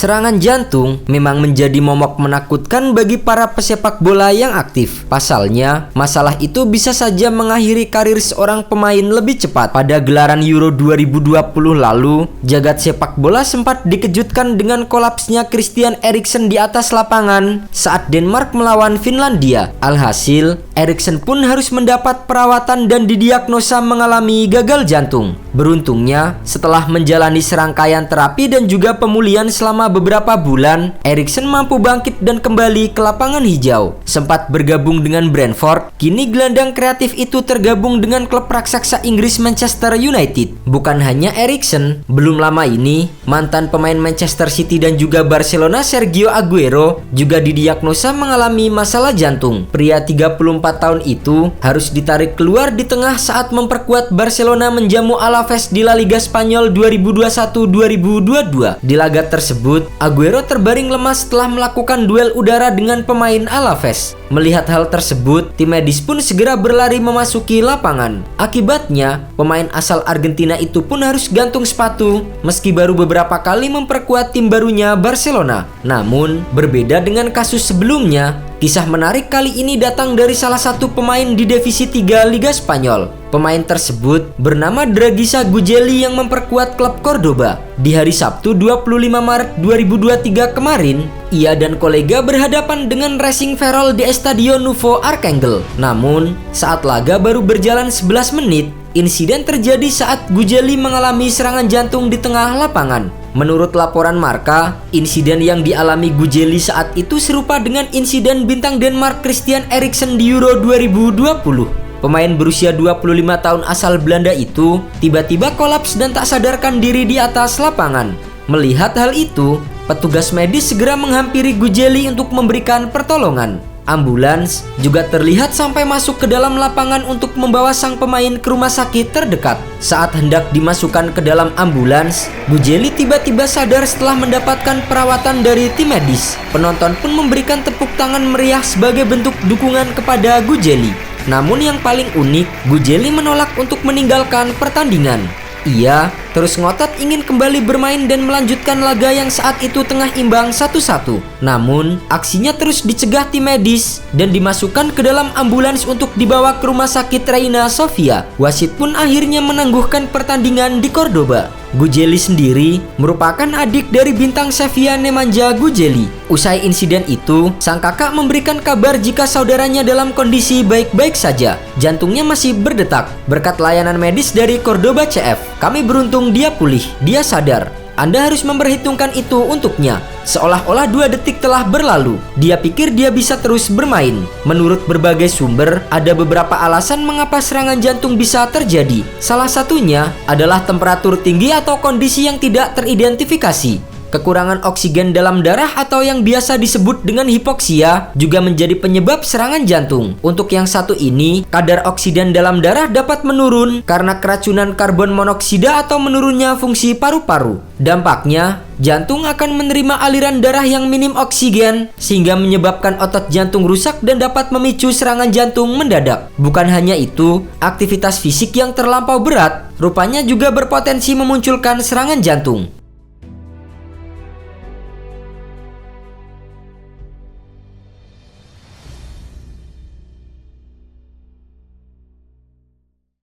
Serangan jantung memang menjadi momok menakutkan bagi para pesepak bola yang aktif. Pasalnya, masalah itu bisa saja mengakhiri karir seorang pemain lebih cepat. Pada gelaran Euro 2020 lalu, jagat sepak bola sempat dikejutkan dengan kolapsnya Christian Eriksen di atas lapangan saat Denmark melawan Finlandia. Alhasil, Eriksen pun harus mendapat perawatan dan didiagnosa mengalami gagal jantung. Beruntungnya, setelah menjalani serangkaian terapi dan juga pemulihan selama beberapa bulan, Eriksen mampu bangkit dan kembali ke lapangan hijau. Sempat bergabung dengan Brentford, kini gelandang kreatif itu tergabung dengan klub raksasa Inggris Manchester United. Bukan hanya Eriksen, belum lama ini, mantan pemain Manchester City dan juga Barcelona Sergio Aguero juga didiagnosa mengalami masalah jantung. Pria 34 tahun itu harus ditarik keluar di tengah saat memperkuat Barcelona menjamu Alaves di La Liga Spanyol 2021-2022. Di laga tersebut, Aguero terbaring lemas setelah melakukan duel udara dengan pemain Alaves. Melihat hal tersebut, tim medis pun segera berlari memasuki lapangan. Akibatnya, pemain asal Argentina itu pun harus gantung sepatu meski baru beberapa kali memperkuat tim barunya Barcelona. Namun, berbeda dengan kasus sebelumnya, kisah menarik kali ini datang dari salah satu pemain di Divisi 3 Liga Spanyol. Pemain tersebut bernama Dragiša Gugeli yang memperkuat klub Cordoba. Di hari Sabtu 25 Maret 2023 kemarin, ia dan kolega berhadapan dengan Racing Ferrol di Estadio Novo Arcangel. Namun, saat laga baru berjalan 11 menit, insiden terjadi saat Gugeli mengalami serangan jantung di tengah lapangan. Menurut laporan Marca, insiden yang dialami Gugeli saat itu serupa dengan insiden bintang Denmark Christian Eriksen di Euro 2020. Pemain berusia 25 tahun asal Belanda itu tiba-tiba kolaps dan tak sadarkan diri di atas lapangan. Melihat hal itu, petugas medis segera menghampiri Gugeli untuk memberikan pertolongan. Ambulans juga terlihat sampai masuk ke dalam lapangan untuk membawa sang pemain ke rumah sakit terdekat. Saat hendak dimasukkan ke dalam ambulans, Gugeli tiba-tiba sadar setelah mendapatkan perawatan dari tim medis. Penonton pun memberikan tepuk tangan meriah sebagai bentuk dukungan kepada Gugeli. Namun yang paling unik, Gugeli menolak untuk meninggalkan pertandingan. Ia terus ngotot ingin kembali bermain dan melanjutkan laga yang saat itu tengah imbang 1-1. Namun, aksinya terus dicegah tim medis dan dimasukkan ke dalam ambulans untuk dibawa ke rumah sakit Reina Sofia. Wasit pun akhirnya menangguhkan pertandingan di Cordoba. Gugeli sendiri merupakan adik dari bintang Sevilla Nemanja Gugeli. Usai insiden itu, sang kakak memberikan kabar jika saudaranya dalam kondisi baik-baik saja. Jantungnya masih berdetak. Berkat layanan medis dari Cordoba CF, kami beruntung dia pulih, dia sadar. Anda harus memperhitungkan itu untuknya. Seolah-olah 2 detik telah berlalu. Dia pikir dia bisa terus bermain. Menurut berbagai sumber, ada beberapa alasan mengapa serangan jantung bisa terjadi. Salah satunya adalah temperatur tinggi atau kondisi yang tidak teridentifikasi. Kekurangan oksigen dalam darah atau yang biasa disebut dengan hipoksia juga menjadi penyebab serangan jantung. Untuk yang satu ini, kadar oksigen dalam darah dapat menurun karena keracunan karbon monoksida atau menurunnya fungsi paru-paru. Dampaknya, jantung akan menerima aliran darah yang minim oksigen sehingga menyebabkan otot jantung rusak dan dapat memicu serangan jantung mendadak. Bukan hanya itu, aktivitas fisik yang terlampau berat rupanya juga berpotensi memunculkan serangan jantung.